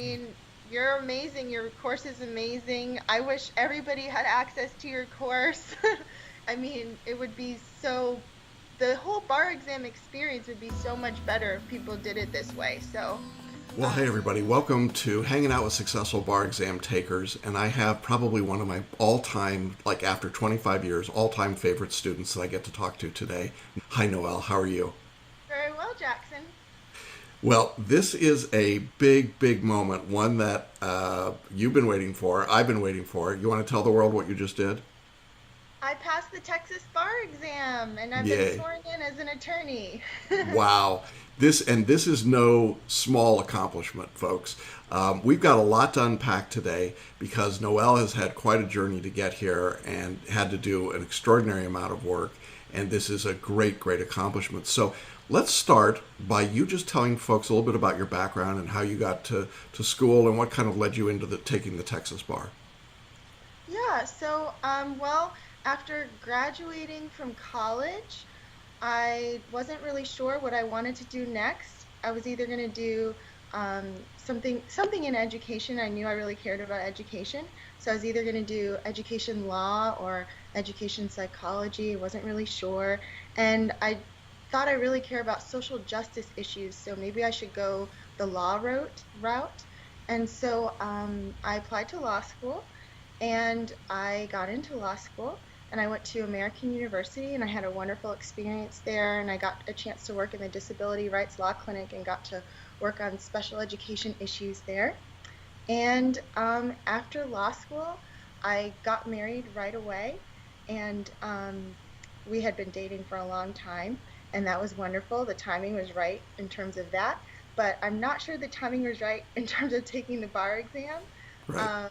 mean, you're amazing. Your course is amazing. I wish everybody had access to your course. I mean, it would be so, the whole bar exam experience would be so much better if people did it this way. So, Well, hey um, everybody, welcome to Hanging Out with Successful Bar Exam Takers. And I have probably one of my all time, like after 25 years, all time favorite students that I get to talk to today. Hi, Noelle, how are you? very well, Jackson. Well, this is a big, big moment, one that you've been waiting for, I've been waiting for. You want to tell the world what you just did? I passed the Texas bar exam and I've been Yay. sworn in as an attorney. Wow. This is no small accomplishment, folks. We've got a lot to unpack today because Noelle has had quite a journey to get here and had to do an extraordinary amount of work, and this is a great, great accomplishment. So let's start by you just telling folks a little bit about your background and how you got to school and what kind of led you into taking the Texas bar. Yeah, so well, after graduating from college, I wasn't really sure what I wanted to do next. I was either going to do something in education. I knew I really cared about education, so I was either going to do education law or education psychology. I wasn't really sure, and I thought I really care about social justice issues, so maybe I should go the law route. And so I applied to law school, and I got into law school and I went to American University and I had a wonderful experience there, and I got a chance to work in the Disability Rights Law Clinic and got to work on special education issues there. And after law school, I got married right away, and we had been dating for a long time, and that was wonderful. The timing was right in terms of that, but I'm not sure the timing was right in terms of taking the bar exam. Right. Um,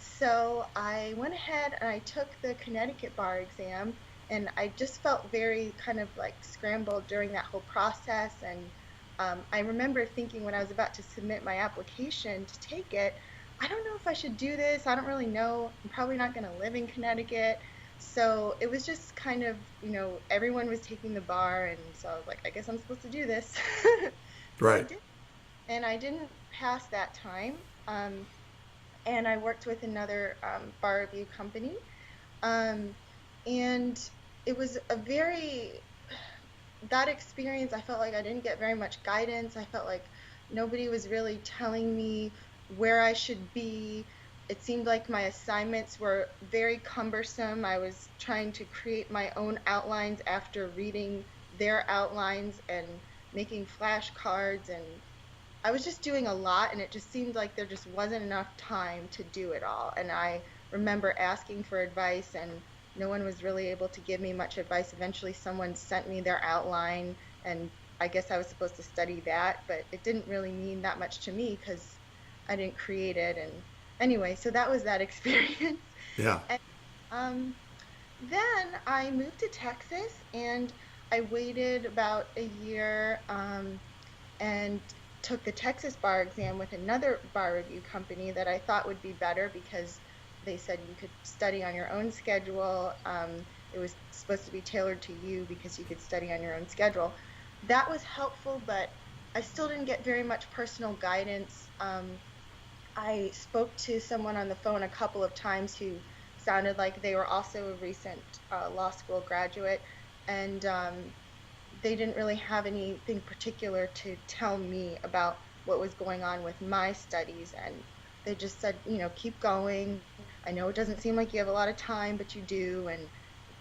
so I went ahead and I took the Connecticut Bar Exam, and I just felt very kind of like scrambled during that whole process. And I remember thinking when I was about to submit my application to take it, I don't know if I should do this. I don't really know. I'm probably not going to live in Connecticut. So it was just kind of, everyone was taking the bar, and so I was like, I guess I'm supposed to do this. So I Right. did, and I didn't pass that time. And I worked with another bar review company. Um, and it was a very, that experience, I felt like I didn't get very much guidance. I felt like nobody was really telling me where I should be. It seemed like my assignments were very cumbersome. I was trying to create my own outlines after reading their outlines and making flashcards, and I was just doing a lot, and it just seemed like there just wasn't enough time to do it all. And I remember asking for advice, and no one was really able to give me much advice. Eventually, someone sent me their outline, and I guess I was supposed to study that, but it didn't really mean that much to me because I didn't create it. And anyway, so that was that experience. Yeah. And um, then I moved to Texas, and I waited about a year. And took the Texas bar exam with another bar review company that I thought would be better because they said you could study on your own schedule. It was supposed to be tailored to you because you could study on your own schedule. That was helpful, but I still didn't get very much personal guidance. I spoke to someone on the phone a couple of times who sounded like they were also a recent law school graduate, and they didn't really have anything particular to tell me about what was going on with my studies. And they just said, keep going. I know it doesn't seem like you have a lot of time, but you do, and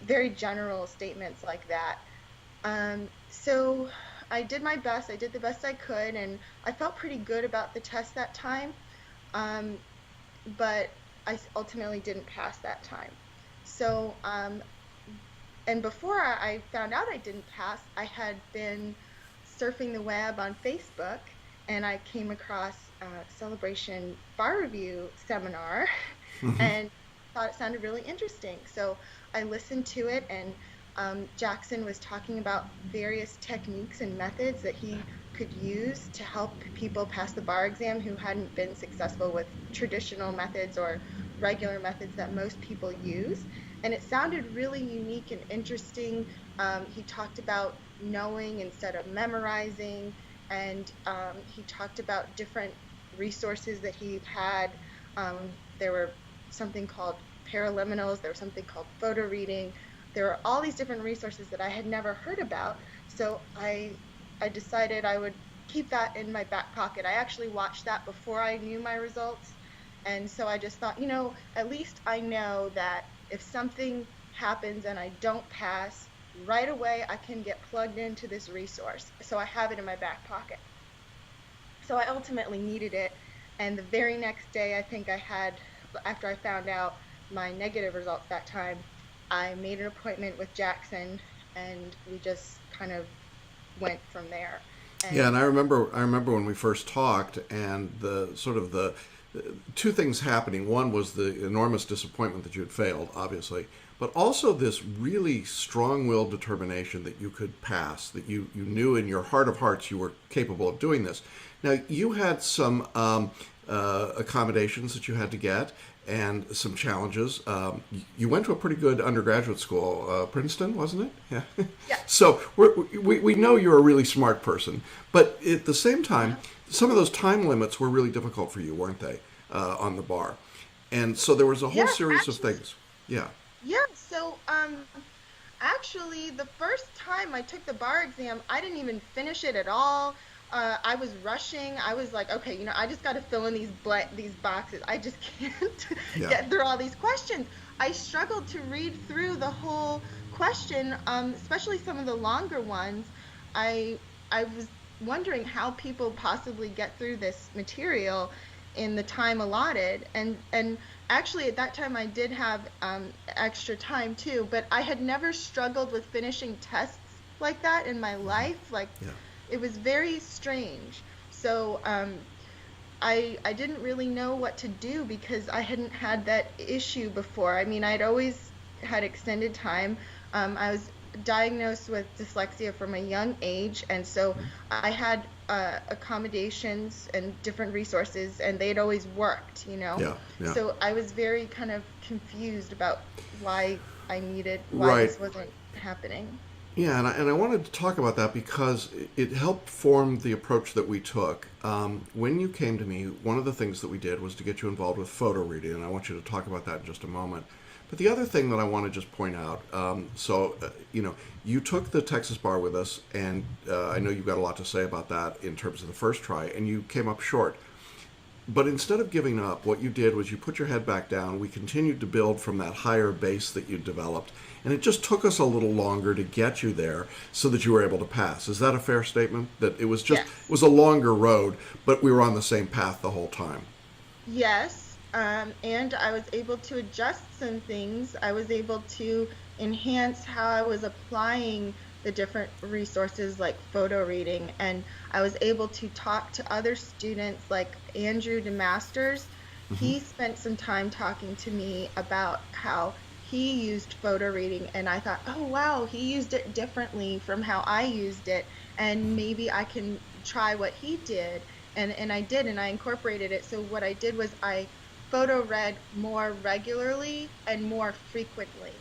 very general statements like that. So I did my best. I did the best I could, and I felt pretty good about the test that time. Um, but I ultimately didn't pass that time. So and before I found out I didn't pass, I had been surfing the web on Facebook, and I came across a Celebration Bar Review seminar and thought it sounded really interesting. So I listened to it, and Jackson was talking about various techniques and methods that he could use to help people pass the bar exam who hadn't been successful with traditional methods or regular methods that most people use. And it sounded really unique and interesting. He talked about knowing instead of memorizing, and he talked about different resources that he had. There were something called paraliminals, there was something called photo reading. There were all these different resources that I had never heard about. So I decided I would keep that in my back pocket. I actually watched that before I knew my results. And so I just thought, at least I know that if something happens and I don't pass, right away I can get plugged into this resource. So I have it in my back pocket. So I ultimately needed it. And the very next day, I think after I found out my negative results that time, I made an appointment with Jackson and we just kind of went from there. Yeah, and And I remember when we first talked, and the sort of the two things happening. One was the enormous disappointment that you had failed, obviously, but also this really strong-willed determination that you could pass, that you knew in your heart of hearts you were capable of doing this. Now, you had some accommodations that you had to get and some challenges. You went to a pretty good undergraduate school, Princeton, wasn't it? Yeah. yeah, So we know you're a really smart person, but at the same time, some of those time limits were really difficult for you, weren't they, on the bar? And so there was a whole yeah, series of actually, things. Yeah. yeah. So, actually, the first time I took the bar exam, I didn't even finish it at all. I was rushing. I was like, okay, I just got to fill in these boxes. I just can't Yeah. get through all these questions. I struggled to read through the whole question, especially some of the longer ones. I was wondering how people possibly get through this material in the time allotted, and actually at that time I did have extra time too, but I had never struggled with finishing tests like that in my life. Like, Yeah. it was very strange. So I didn't really know what to do because I hadn't had that issue before. I mean, I'd always had extended time. I was diagnosed with dyslexia from a young age, and so I had accommodations and different resources, and they'd always worked. Yeah. Yeah. So I was very kind of confused about why Right. this wasn't happening. Yeah, and I wanted to talk about that because it helped form the approach that we took. When you came to me, one of the things that we did was to get you involved with photo reading, and I want you to talk about that in just a moment. But the other thing that I want to just point out, you took the Texas bar with us, and I know you've got a lot to say about that in terms of the first try, and you came up short. But instead of giving up, what you did was you put your head back down. We continued to build from that higher base that you developed. And it just took us a little longer to get you there so that you were able to pass. Is that a fair statement? That it was Yes. a longer road, but we were on the same path the whole time. Yes, and I was able to adjust some things. I was able to enhance how I was applying the different resources like photo reading, and I was able to talk to other students like Andrew DeMasters. Hmm. He spent some time talking to me about how he used photo reading, and I thought, oh wow, he used it differently from how I used it, and maybe I can try what he did. And I did, and I incorporated it. So what I did was I photo read more regularly and more frequently.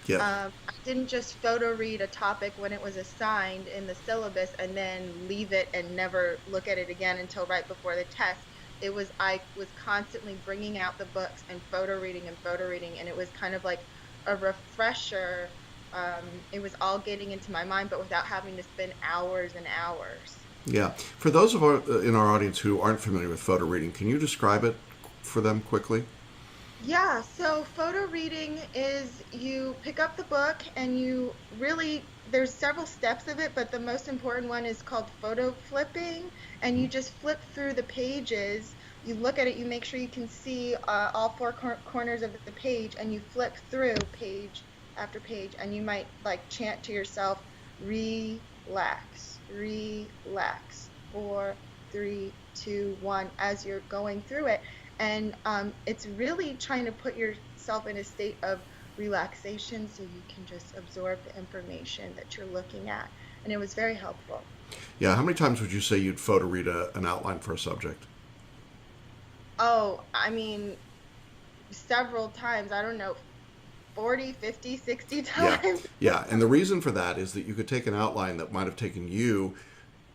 Yes. I didn't just photo read a topic when it was assigned in the syllabus and then leave it and never look at it again until right before the test. I was constantly bringing out the books and photo reading, and it was kind of like a refresher. It was all getting into my mind, but without having to spend hours and hours. Yeah. For those in our audience who aren't familiar with photo reading, can you describe it for them quickly? Yeah, so photo reading is you pick up the book and there's several steps of it, but the most important one is called photo flipping. And you just flip through the pages. You look at it, you make sure you can see all four corners of the page, and you flip through page after page, and you might like chant to yourself, relax, relax, 4, 3, 2, 1, as you're going through it. And it's really trying to put yourself in a state of relaxation so you can just absorb the information that you're looking at. And it was very helpful. Yeah. How many times would you say you'd photo read an outline for a subject? Oh, I mean, several times. I don't know, 40, 50, 60 Yeah. times. Yeah. And the reason for that is that you could take an outline that might have taken you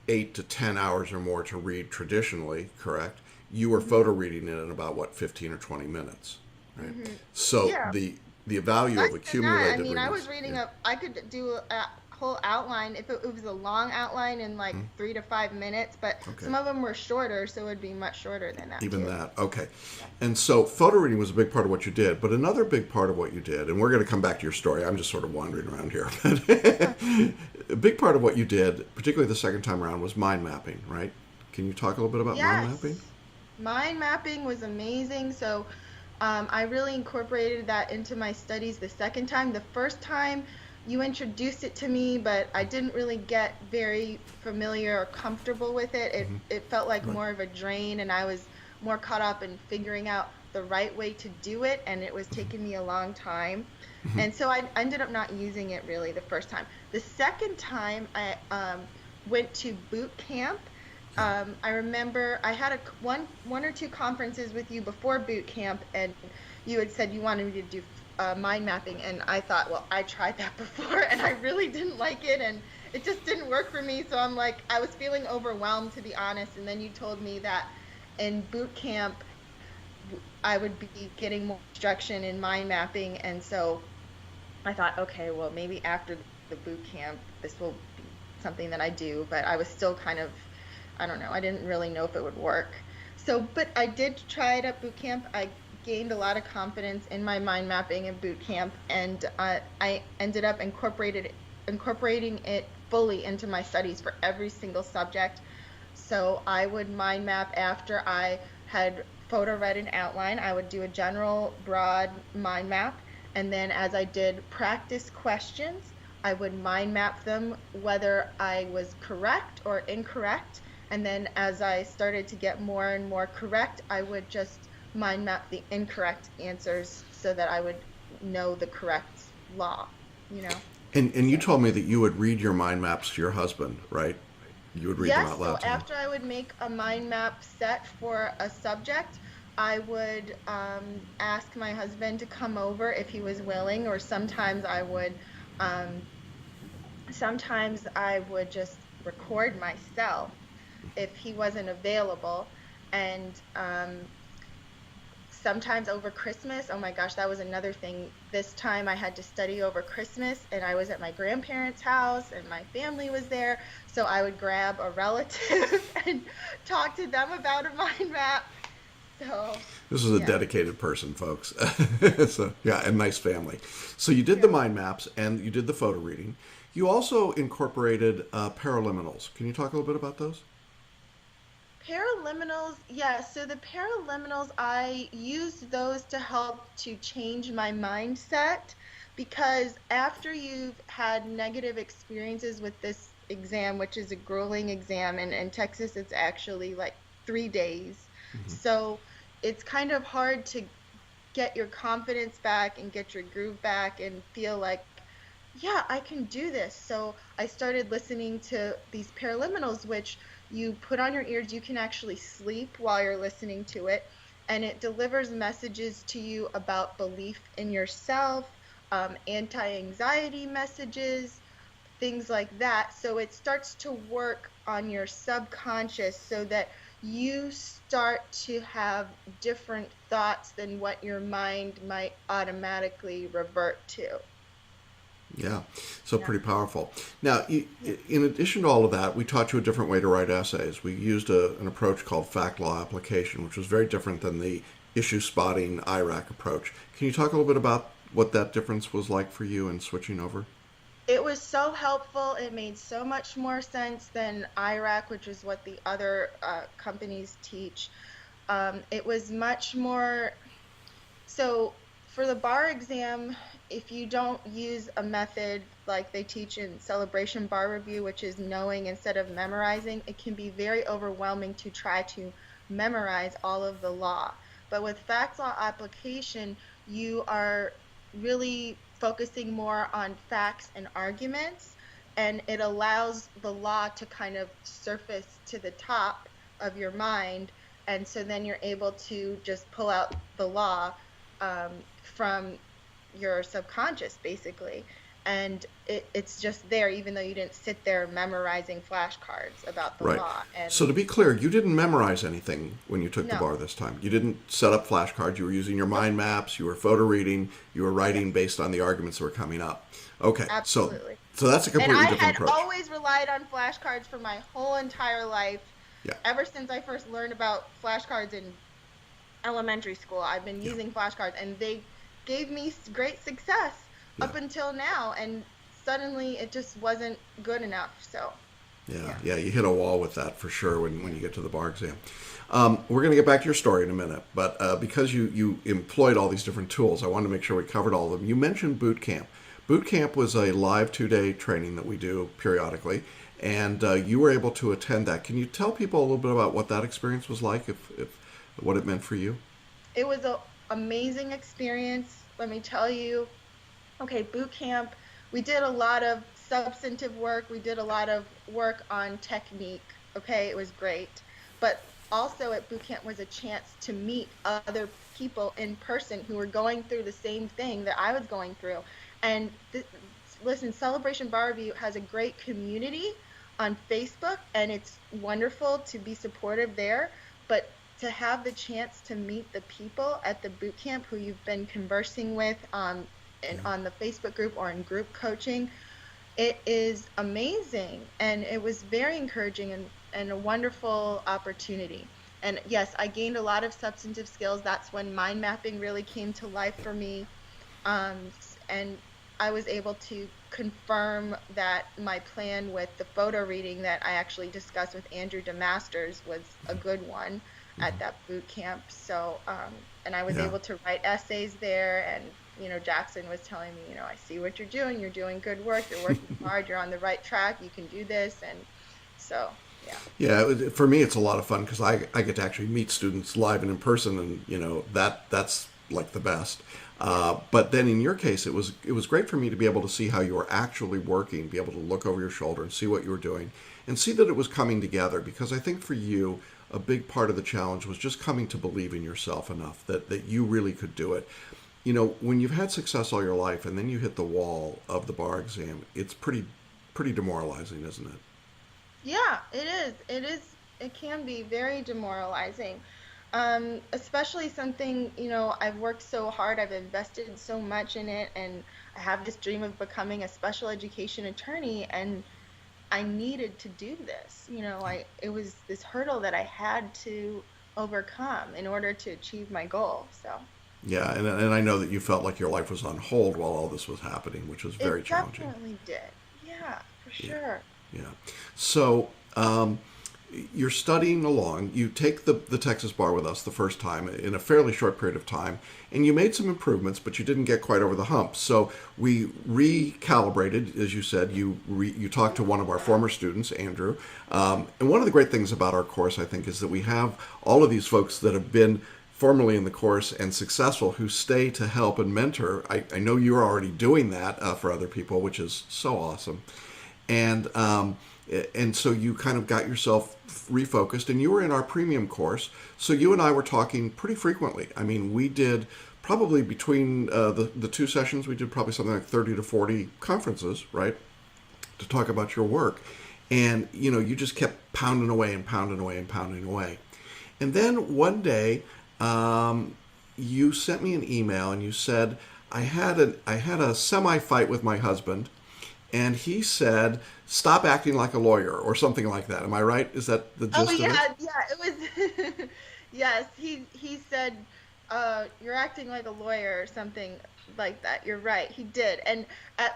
8 to 10 hours or more to read traditionally, correct? you were photo reading it in about what, 15 or 20 minutes, right? Hmm. So Yeah. the value of Less than that. I accumulated mean, I readings, was reading yeah. I could do a whole outline if it was a long outline in like Hmm. 3 to 5 minutes, but Okay. some of them were shorter, so it would be much shorter than that Even too. that. Okay. Yeah. And so photo reading was a big part of what you did, but another big part of what you did, and we're going to come back to your story. I'm just sort of wandering around here. Yeah. A big part of what you did, particularly the second time around, was mind mapping, right? Can you talk a little bit about mind mapping? Yes. Mind mapping was amazing. So I really incorporated that into my studies the second time. The first time you introduced it to me, but I didn't really get very familiar or comfortable with it. It felt like Right. more of a drain, and I was more caught up in figuring out the right way to do it, and it was taking me a long time. And so I ended up not using it really the first time. The second time I went to boot camp. Yeah. I remember I had one or two conferences with you before boot camp, and you had said you wanted me to do mind mapping, and I thought, well, I tried that before, and I really didn't like it, and it just didn't work for me. So I'm like, I was feeling overwhelmed, to be honest. And then you told me that in boot camp I would be getting more instruction in mind mapping, and so I thought, okay, well, maybe after the boot camp, this will be something that I do, but I was still kind of, I don't know, I didn't really know if it would work. So, but I did try it at boot camp. I gained a lot of confidence in my mind mapping at boot camp, and I ended up incorporating it fully into my studies for every single subject. So I would mind map after I had photo read an outline. I would do a general broad mind map. And then as I did practice questions, I would mind map them whether I was correct or incorrect. And then as I started to get more and more correct, I would just mind map the incorrect answers so that I would know the correct law, you know? And you So. told me that you would read your mind maps to your husband, right? You would read them Yes, out so loud to him. after I would make a mind map set for a subject, I would ask my husband to come over if he was willing, or um, sometimes I would just record myself if he wasn't available. And sometimes over Christmas, oh my gosh, that was another thing. This time I had to study over Christmas, and I was at my grandparents' house and my family was there. So I would grab a relative and talk to them about a mind map. So, This is a yeah. dedicated person, folks. So yeah, and nice family. So you did the Yeah. mind maps and you did the photo reading. You also incorporated paraliminals. Can you talk a little bit about those? Paraliminals, yeah. So the paraliminals, I used those to help to change my mindset because after you've had negative experiences with this exam, which is a grueling exam, and in Texas, it's actually like 3 days. So it's kind of hard to get your confidence back and get your groove back and feel like, yeah, I can do this. So I started listening to these paraliminals, which you put on your ears. You can actually sleep while you're listening to it, and it delivers messages to you about belief in yourself, anti-anxiety messages, things like that. So it starts to work on your subconscious so that you start to have different thoughts than what your mind might automatically revert to. Yeah, so Yeah. pretty powerful. Now, Yeah. in addition to all of that, we taught you a different way to write essays. We used an approach called fact law application, which was very different than the issue spotting IRAC approach. Can you talk a little bit about what that difference was like for you in switching over? It was so helpful. It made so much more sense than IRAC, which is what the other companies teach. It was much more. So for the bar exam, if you don't use a method like they teach in Celebration Bar Review, which is knowing instead of memorizing, it can be very overwhelming to try to memorize all of the law. But with fact law application, you are really focusing more on facts and arguments, and it allows the law to kind of surface to the top of your mind. And so then you're able to just pull out the law from your subconscious, basically. and it's just there, even though you didn't sit there memorizing flashcards about the Right. law. So And to be clear, you didn't memorize anything when you took the no, bar this time. You didn't set up flashcards. You were using your nope, mind maps. You were photo reading. You were writing yes, based on the arguments that were coming up. Okay. absolutely. So that's a And completely I different had approach. always relied on flashcards for my whole entire life. Yeah. Ever since I first learned about flashcards in elementary school, I've been Yeah. using flashcards, and they gave me great success Yeah. up until now. And suddenly it just wasn't good enough. So, Yeah, yeah, yeah, you hit a wall with that for sure when yeah. you get to the bar exam. We're going to get back to your story in a minute, but because you employed all these different tools, I wanted to make sure we covered all of them. You mentioned boot camp. Boot camp was a live 2 day training that we do periodically, and you were able to attend that. Can you tell people a little bit about what that experience was like, if what it meant for you? It was a amazing experience. Let me tell you. Okay, boot camp. We did a lot of substantive work. We did a lot of work on technique. Okay, it was great. But also at boot camp was a chance to meet other people in person who were going through the same thing that I was going through. And listen, Celebration Bar Review has a great community on Facebook, and it's wonderful to be supportive there. But to have the chance to meet the people at the boot camp who you've been conversing with and Yeah, on the Facebook group or in group coaching, it is amazing. And it was very encouraging and a wonderful opportunity. And yes, I gained a lot of substantive skills. That's when mind mapping really came to life for me. And I was able to confirm that my plan with the photo reading that I actually discussed with Andrew DeMasters was a good one at that boot camp. So, and I was yeah, able to write essays there. And, Jackson was telling me, I see what you're doing. You're doing good work. You're working hard. You're on the right track. You can do this. And so, yeah. yeah. For me, it's a lot of fun because I get to actually meet students live and in person, and that's like the best. Yeah. But then in your case, it was great for me to be able to see how you were actually working, be able to look over your shoulder and see what you were doing, and see that it was coming together. Because I think for you, a big part of the challenge was just coming to believe in yourself enough that you really could do it. When you've had success all your life and then you hit the wall of the bar exam, it's pretty demoralizing, isn't it? Yeah, it is. It is. It can be very demoralizing. Especially something, I've worked so hard, I've invested so much in it, and I have this dream of becoming a special education attorney, and I needed to do this. It was this hurdle that I had to overcome in order to achieve my goal. So Yeah, and I know that you felt like your life was on hold while all this was happening, which was very it challenging. definitely did. Yeah, for Yeah, sure. yeah. So you're studying along. You take the Texas bar with us the first time in a fairly short period of time, and you made some improvements, but you didn't get quite over the hump. So we recalibrated, as you said. You talked to one of our former students, Andrew, and one of the great things about our course, I think, is that we have all of these folks that have been formerly in the course and successful who stay to help and mentor. I know you're already doing that for other people, which is so awesome. And so you kind of got yourself refocused, and you were in our premium course. So you and I were talking pretty frequently. I mean, we did probably between the two sessions, we did probably something like 30 to 40 conferences, right, to talk about your work. And you just kept pounding away and pounding away and pounding away. And then one day, you sent me an email and you said I had a semi fight with my husband, and he said stop acting like a lawyer or something like that. Am I right? Is that the Oh gist of it? yeah, yeah, it was yes, he said you're acting like a lawyer or something like that. You're right. He did. And uh,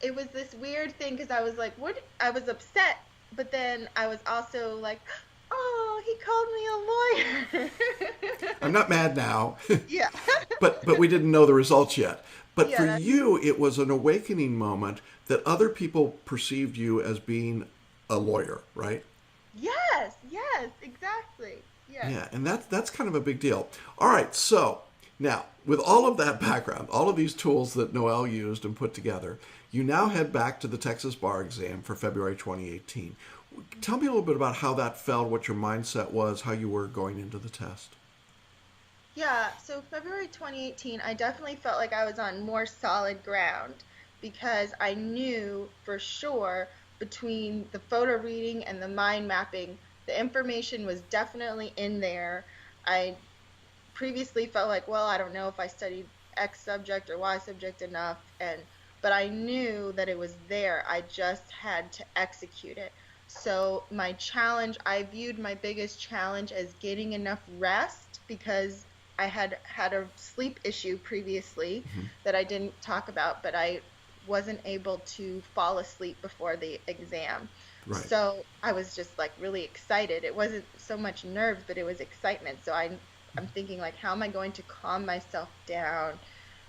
it was this weird thing because I was like, what? I was upset, but then I was also like, oh, he called me a lawyer. I'm not mad now, Yeah. but we didn't know the results yet. But for Yeah, that's you, it was an awakening moment that other people perceived you as being a lawyer, right? yes, yes, exactly. Yes. Yeah, and that's kind of a big deal. All right, so now with all of that background, all of these tools that Noelle used and put together, you now head back to the Texas Bar Exam for February 2018. Tell me a little bit about how that felt, what your mindset was, how you were going into the test. Yeah, so February 2018, I definitely felt like I was on more solid ground. because I knew for sure between the photo reading and the mind mapping, the information was definitely in there. I previously felt like, well, I don't know if I studied X subject or Y subject enough, and but I knew that it was there. I just had to execute it. So my challenge, I viewed my biggest challenge as getting enough rest because I had had a sleep issue previously Hmm. that I didn't talk about, but I wasn't able to fall asleep before the exam. Right. So I was just like really excited. It wasn't so much nerves, but it was excitement. So I'm thinking like, how am I going to calm myself down?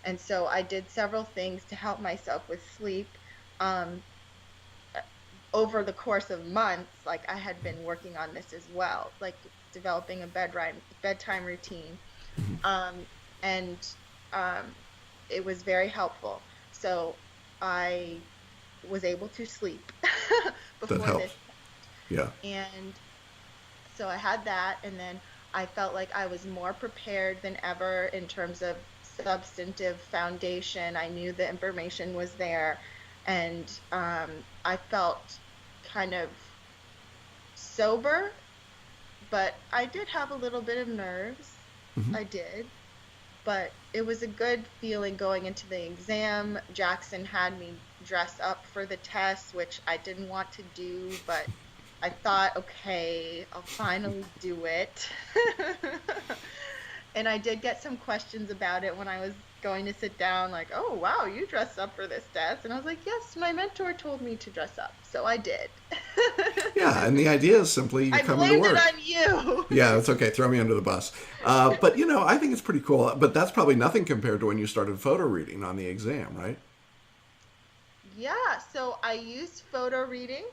And so I did several things to help myself with sleep. Um, Over the course of months, like I had been working on this as well, like developing a bedtime routine. Um, and um, it was very helpful. So I was able to sleep That before helps. this. Yeah. And so I had that, and then I felt like I was more prepared than ever in terms of substantive foundation. I knew the information was there, and I felt kind of sober, but I did have a little bit of nerves. Hmm. I did, but it was a good feeling going into the exam. Jackson had me dress up for the test, which I didn't want to do, but I thought, okay, I'll finally do it. And I did get some questions about it when I was going to sit down, like, oh, wow, you dressed up for this test. And I was like, yes, my mentor told me to dress up. So I did. Yeah, and the idea is simply you I come into blamed it work. on you. Yeah, that's okay. Throw me under the bus. But I think it's pretty cool. But that's probably nothing compared to when you started photo reading on the exam, right? Yeah, so I used photo reading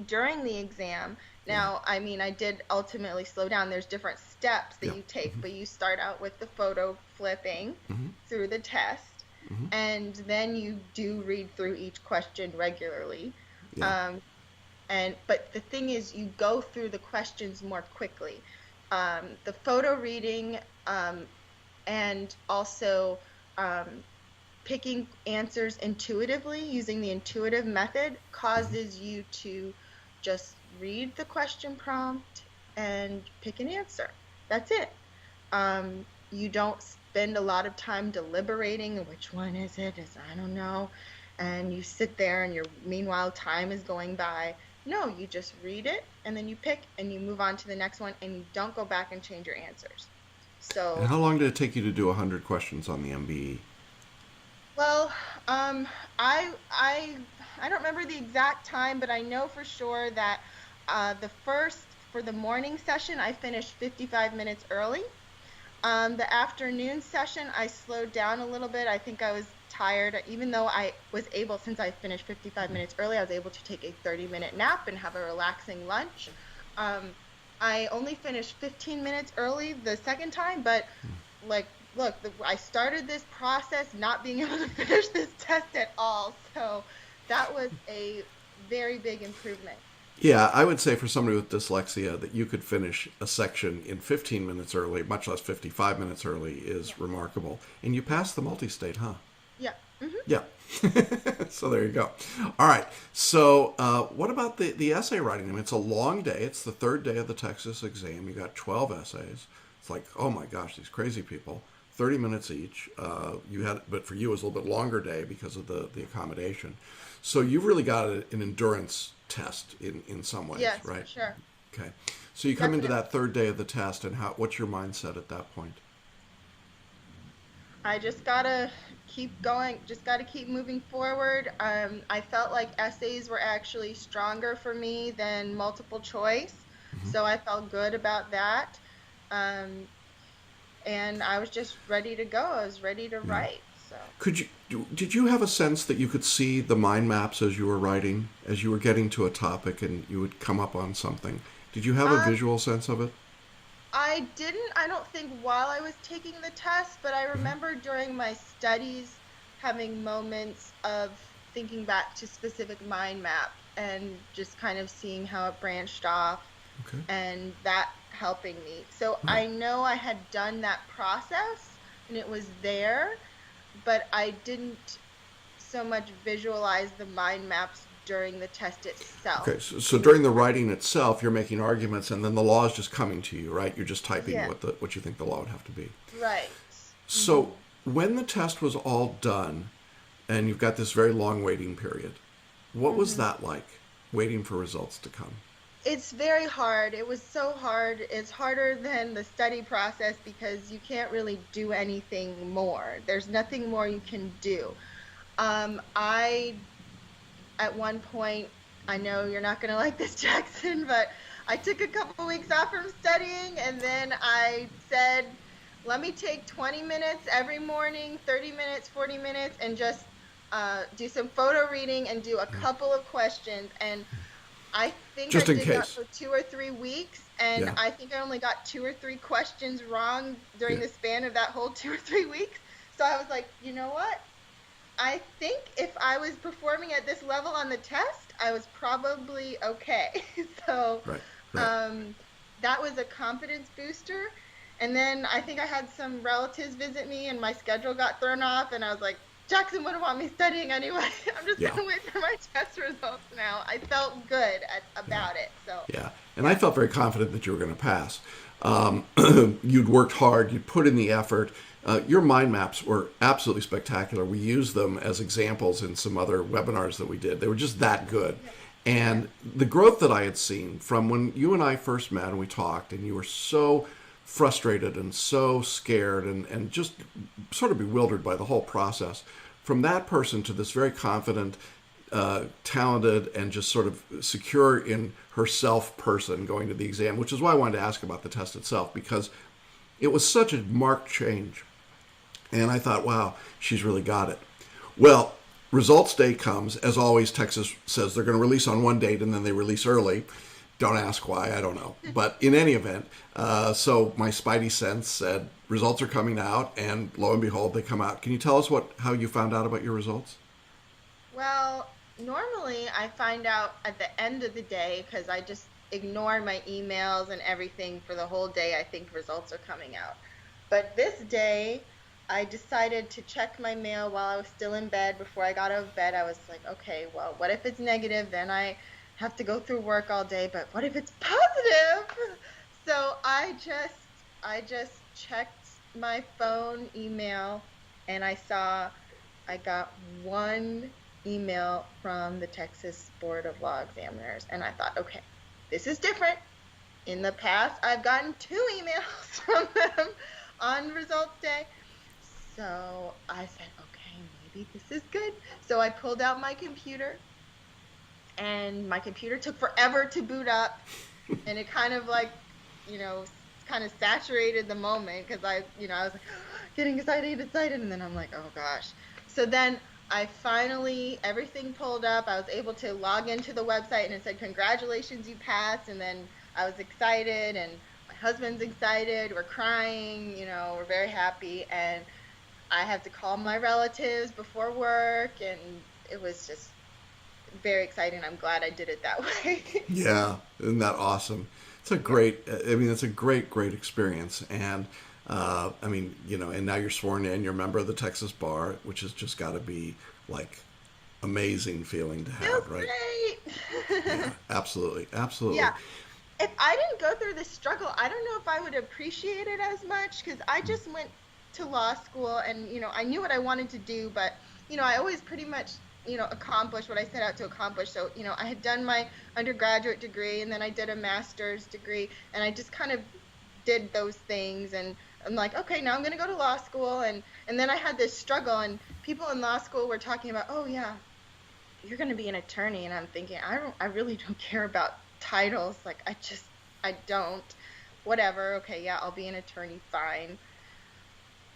during the exam. Yeah. Now, I mean, I did ultimately slow down. There's different steps that Yeah. you take, but you start out with the photo flipping Hmm. through the test, Hmm. and then you do read through each question regularly. Yeah. Um, and but the thing is, you go through the questions more quickly. The photo reading, and also um, picking answers intuitively using the intuitive method causes you to just read the question prompt and pick an answer. That's it. You don't spend a lot of time deliberating which one is it? Is I don't know. And you sit there and meanwhile time is going by. No, you just read it and then you pick and you move on to the next one and you don't go back and change your answers. And So how long did it take you to do 100 questions on the MBE? well, um, I don't remember the exact time, but I know for sure that the first for the morning session I finished 55 minutes early. The afternoon session I slowed down a little bit. I think I was tired, even though I was able, since I finished 55 minutes early, I was able to take a 30-minute nap and have a relaxing lunch. Um, I only finished 15 minutes early the second time, but like, look, I started this process not being able to finish this test at all. So that was a very big improvement. Yeah, I would say for somebody with dyslexia that you could finish a section in 15 minutes early, much less 55 minutes early, Yeah. is remarkable. And you passed the multi-state, huh? Yeah. Yeah. So there you go. All right. So what about the essay writing? I mean, it's a long day. It's the third day of the Texas exam. You got 12 essays. It's like, oh my gosh, these crazy people. 30 minutes each. You had, but for you, it was a little bit longer day because of the accommodation. So you've really got an endurance test in some ways, Yes, for right? sure. Okay. So you come into Definitely. that third day of the test, and what's your mindset at that point? I just gotta keep going, just gotta keep moving forward. I felt like essays were actually stronger for me than multiple choice, so I felt good about that. Um, and I was just ready to go. I was ready to Yeah. write. So, Could you did you have a sense that you could see the mind maps as you were writing, as you were getting to a topic and you would come up on something? Did you have a um, visual sense of it? I don't think while I was taking the test, but I remember during my studies having moments of thinking back to specific mind map and just kind of seeing how it branched off Okay. and that helping me. So Right. I know I had done that process and it was there, but I didn't so much visualize the mind maps during the test itself. Okay, so during the writing itself, you're making arguments, and then the law is just coming to you, right? You're just typing Yeah, what you think the law would have to be. right. So when the test was all done, and you've got this very long waiting period, what was that like, waiting for results to come? It's very hard. It was so hard. It's harder than the study process because you can't really do anything more. There's nothing more you can do. I at one point, I know you're not going to like this, Jackson, but I took a couple weeks off from studying, and then I said, let me take 20 minutes every morning, 30 minutes, 40 minutes, and just do some photo reading and do a couple of questions. And I think I Just in did that case. for 2 or 3 weeks, and Yeah. I think I only got 2 or 3 questions wrong during Yeah. the span of that whole 2 or 3 weeks. So I was like, you know what? I think if I was performing at this level on the test, I was probably okay. So Right. Right. um, that was a confidence booster. And then I think I had some relatives visit me, and my schedule got thrown off, and I was like, Jackson wouldn't want me studying anyway. I'm just Yeah. gonna wait for my test results now. I felt good about it. So Yeah. And I felt very confident that you were going to pass. You'd worked hard, you'd put in the effort. Your mind maps were absolutely spectacular. We used them as examples in some other webinars that we did. They were just that good. And the growth that I had seen from when you and I first met and we talked, and you were so frustrated and so scared and just sort of bewildered by the whole process, from that person to this very confident, talented, and just sort of secure in herself person going to the exam, which is why I wanted to ask about the test itself, because it was such a marked change. And I thought, wow, she's really got it. Well, results day comes. As always, Texas says they're going to release on one date and then they release early. Don't ask why, I don't know. But in any event, so my spidey sense said results are coming out, and lo and behold, they come out. Can you tell us how you found out about your results? well, normally I find out at the end of the day because I just ignore my emails and everything for the whole day. I think results are coming out. But this day, I decided to check my mail while I was still in bed. Before I got out of bed, I was like, okay, well, what if it's negative? Then I have to go through work all day. But what if it's positive? So I just checked my phone email, and I got one email from the Texas Board of Law Examiners, and I thought, okay, this is different. In the past, I've gotten 2 emails from them on results day. So I said, okay, maybe this is good. So I pulled out my computer, and my computer took forever to boot up, and it kind of like, you know, kind of saturated the moment because I was like getting excited, and then I'm like, oh gosh. So then I finally, everything pulled up. I was able to log into the website, and it said, congratulations, you passed. And then I was excited, and my husband's excited. We're crying, we're very happy. And I have to call my relatives before work, and it was just very exciting. I'm glad I did it that way. Yeah, isn't that awesome? It's a great, I mean, it's a great, great experience. And, and now you're sworn in, you're a member of the Texas Bar, which has just got to be like amazing feeling to Feels have, right? great. Yeah, absolutely, absolutely. Yeah. If I didn't go through this struggle, I don't know if I would appreciate it as much because I just went to law school and, I knew what I wanted to do, but, I always pretty much, accomplished what I set out to accomplish. So, I had done my undergraduate degree and then I did a master's degree and I just kind of did those things. And I'm like, okay, now I'm going to go to law school. And then I had this struggle and people in law school were talking about, oh yeah, you're going to be an attorney. And I'm thinking, I really don't care about titles. Like, I don't. Whatever. Okay, yeah, I'll be an attorney. Fine.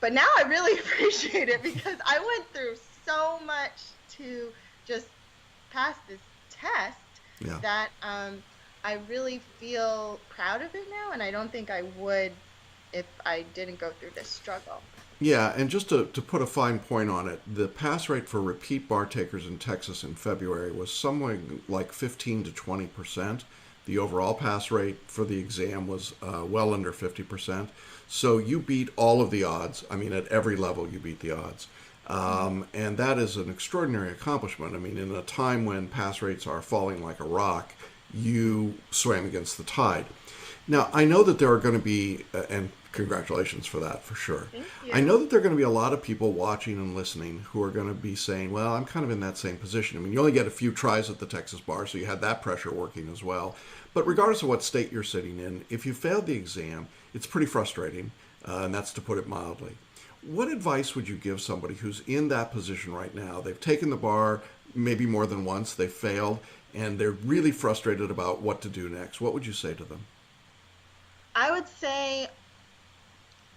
But now I really appreciate it because I went through so much to just pass this test Yeah. that I really feel proud of it now. And I don't think I would if I didn't go through this struggle. Yeah, and just to put a fine point on it, the pass rate for repeat bar takers in Texas in February was somewhere like 15 to 20%. The overall pass rate for the exam was well under 50%. So you beat all of the odds. I mean, at every level, you beat the odds. And that is an extraordinary accomplishment. I mean, in a time when pass rates are falling like a rock, you swam against the tide. Now, I know that there are going to be, and congratulations for that, for sure. Thank I know you. that there are going to be a lot of people watching and listening who are going to be saying, well, I'm kind of in that same position. I mean, you only get a few tries at the Texas bar, so you had that pressure working as well. But regardless of what state you're sitting in, if you failed the exam, it's pretty frustrating, and that's to put it mildly. What advice would you give somebody who's in that position right now? They've taken the bar maybe more than once, they've failed, and they're really frustrated about what to do next. What would you say to them? I would say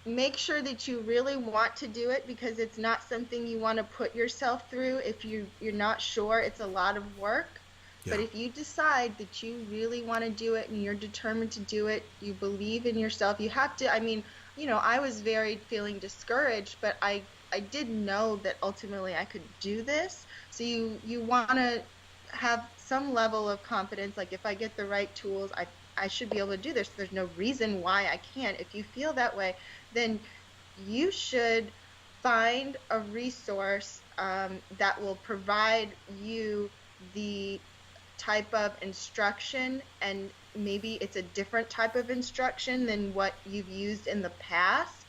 make sure that you really want to do it because it's not something you want to put yourself through if you're not sure. It's a lot of work. But Yeah, if you decide that you really want to do it and you're determined to do it, you believe in yourself, you have to, I mean, I was very feeling discouraged, but I did know that ultimately I could do this. So you want to have some level of confidence, like if I get the right tools, I should be able to do this. There's no reason why I can't. If you feel that way, then you should find a resource that will provide you the type of instruction, and maybe it's a different type of instruction than what you've used in the past,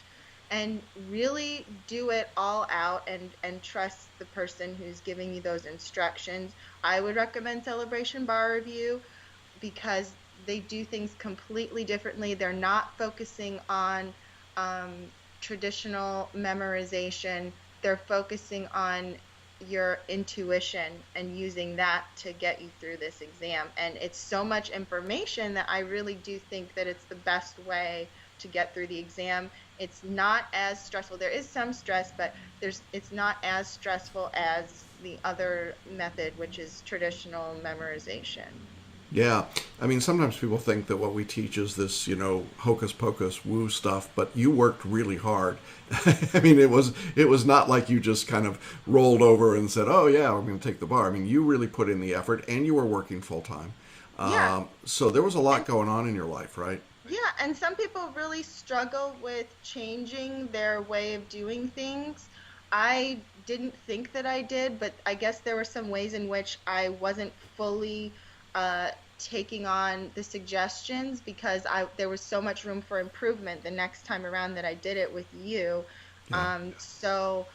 and really do it all out and trust the person who's giving you those instructions. I would recommend Celebration Bar Review because they do things completely differently. They're not focusing on traditional memorization. They're focusing on your intuition and using that to get you through this exam. And it's so much information that I really do think that it's the best way to get through the exam. It's not as stressful. There is some stress, but it's not as stressful as the other method, which is traditional memorization. yeah. I mean, sometimes people think that what we teach is this, hocus pocus woo stuff, but you worked really hard. I mean, it was not like you just kind of rolled over and said, "Oh yeah, I'm going to take the bar." I mean, you really put in the effort, and you were working full time. Yeah. So there was a lot And going on in your life, right? yeah, and some people really struggle with changing their way of doing things. I didn't think that I did, but I guess there were some ways in which I wasn't fully taking on the suggestions because there was so much room for improvement the next time around that I did it with you. Yeah. So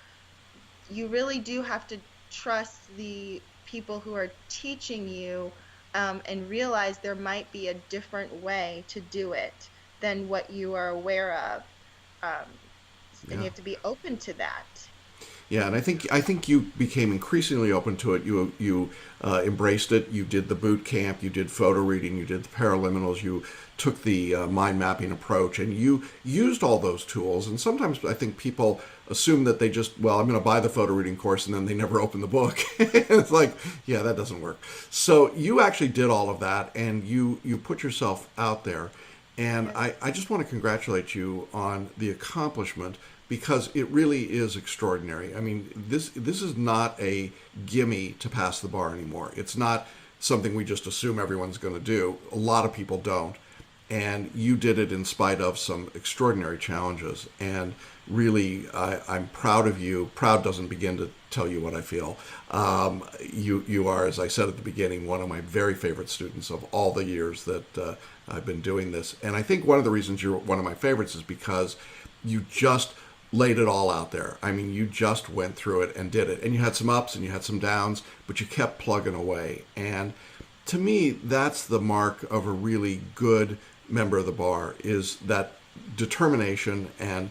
you really do have to trust the people who are teaching you, and realize there might be a different way to do it than what you are aware of. Um, and you Yeah. have to be open to that. Yeah, and I think you became increasingly open to it. You embraced it. You did the boot camp. You did photo reading. You did the paraliminals. You took the mind mapping approach, and you used all those tools. And sometimes I think people assume that they just, well, I'm going to buy the photo reading course, and then they never open the book. It's like, yeah, that doesn't work. So you actually did all of that, and you put yourself out there. And Yes. I just want to congratulate you on the accomplishment because it really is extraordinary. I mean, this is not a gimme to pass the bar anymore. It's not something we just assume everyone's going to do. A lot of people don't. And you did it in spite of some extraordinary challenges. And really, I'm proud of you. Proud doesn't begin to tell you what I feel. You are, as I said at the beginning, one of my very favorite students of all the years that I've been doing this. And I think one of the reasons you're one of my favorites is because you just laid it all out there. I mean, you just went through it and did it. And you had some ups and you had some downs, but you kept plugging away. And to me, that's the mark of a really good member of the bar is that determination and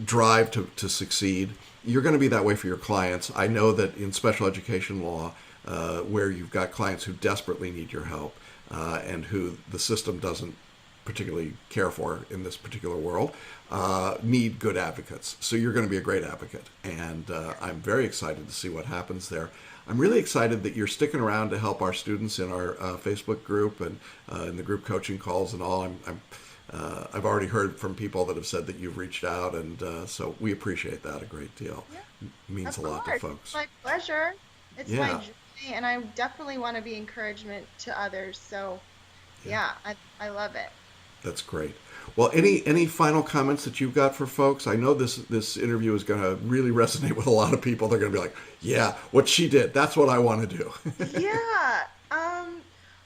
drive to succeed. You're going to be that way for your clients. I know that in special education law, where you've got clients who desperately need your help and who the system doesn't particularly care for in this particular world, need good advocates. So you're going to be a great advocate. And I'm very excited to see what happens there. I'm really excited that you're sticking around to help our students in our Facebook group and in the group coaching calls and all. I've already heard from people that have said that you've reached out, and so we appreciate that a great deal. Yeah, It means of a lot to course. It's folks. my pleasure. It's my Yeah, joy, and I definitely want to be encouragement to others. So, yeah. yeah, I love it. That's great. Well, any final comments that you've got for folks? I know this interview is going to really resonate with a lot of people. They're going to be like, "Yeah, what she did, that's what I want to do." Yeah.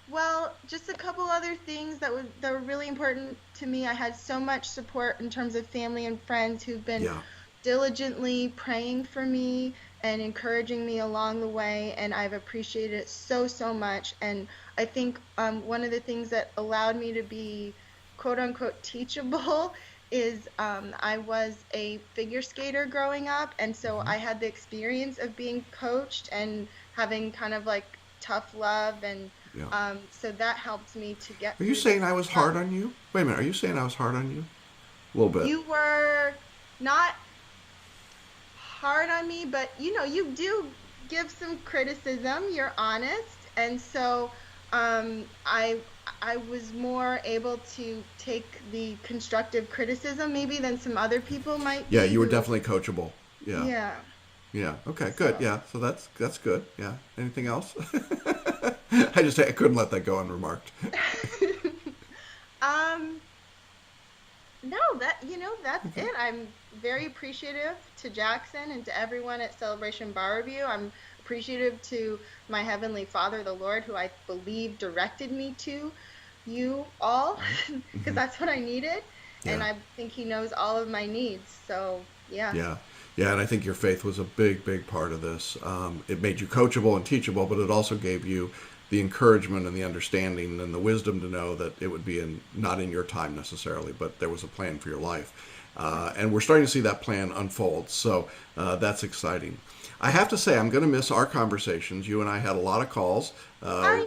Well, just a couple other things that were really important to me. I had so much support in terms of family and friends who've been Yeah. diligently praying for me and encouraging me along the way, and I've appreciated it so, so much. And I think one of the things that allowed me to be quote unquote teachable is I was a figure skater growing up, and so Mhm. I had the experience of being coached and having kind of like tough love, and Yeah. so that helped me to get Are you through saying this I was hard tough. on you? Wait a minute. Are you saying I was hard on you? A little bit. You were not hard on me, but you do give some criticism. You're honest, and so I was more able to take the constructive criticism maybe than some other people might Yeah, be you were who, definitely coachable. Yeah. yeah. Yeah. Okay. Good. So, Yeah. So that's good. Yeah. Anything else? I couldn't let that go unremarked. um, no, that's Okay. it. I'm very appreciative to Jackson and to everyone at Celebration Bar Review. I'm appreciative to my Heavenly Father, the Lord, who I believe directed me to you all, because Hmm. that's what I needed. And Yeah. I think He knows all of my needs. So, yeah. Yeah. Yeah. And I think your faith was a big, big part of this. It made you coachable and teachable, but it also gave you the encouragement and the understanding and the wisdom to know that it would be not in your time necessarily, but there was a plan for your life. And we're starting to see that plan unfold. So that's exciting. I have to say, I'm going to miss our conversations. You and I had a lot of calls. Uh, I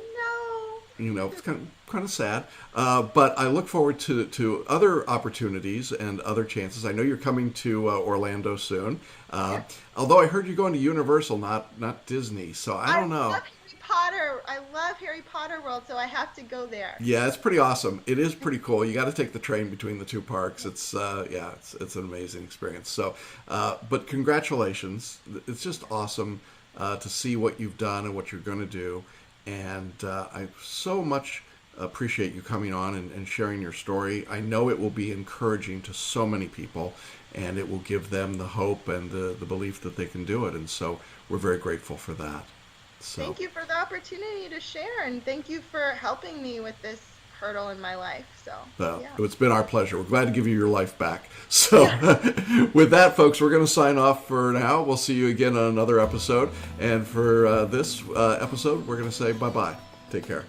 know. it's kind of sad. But I look forward to other opportunities and other chances. I know you're coming to Orlando soon. Uh, Yes. Although I heard you're going to Universal, not Disney. So I I don't know. love Harry Potter. I love Harry Potter World, so I have to go there. Yeah, it's pretty awesome. It is pretty cool. You got to take the train between the two parks. It's yeah, it's an amazing experience. So, but congratulations! It's just awesome to see what you've done and what you're going to do, and I so much appreciate you coming on and sharing your story. I know it will be encouraging to so many people, and it will give them the hope and the belief that they can do it. And so, we're very grateful for that. So. Thank you for the opportunity to share, and thank you for helping me with this hurdle in my life. So, yeah. It's been our pleasure. We're glad to give you your life back. So, Yeah. with that, folks, we're going to sign off for now. We'll see you again on another episode. And for this episode, we're going to say bye bye. Take care.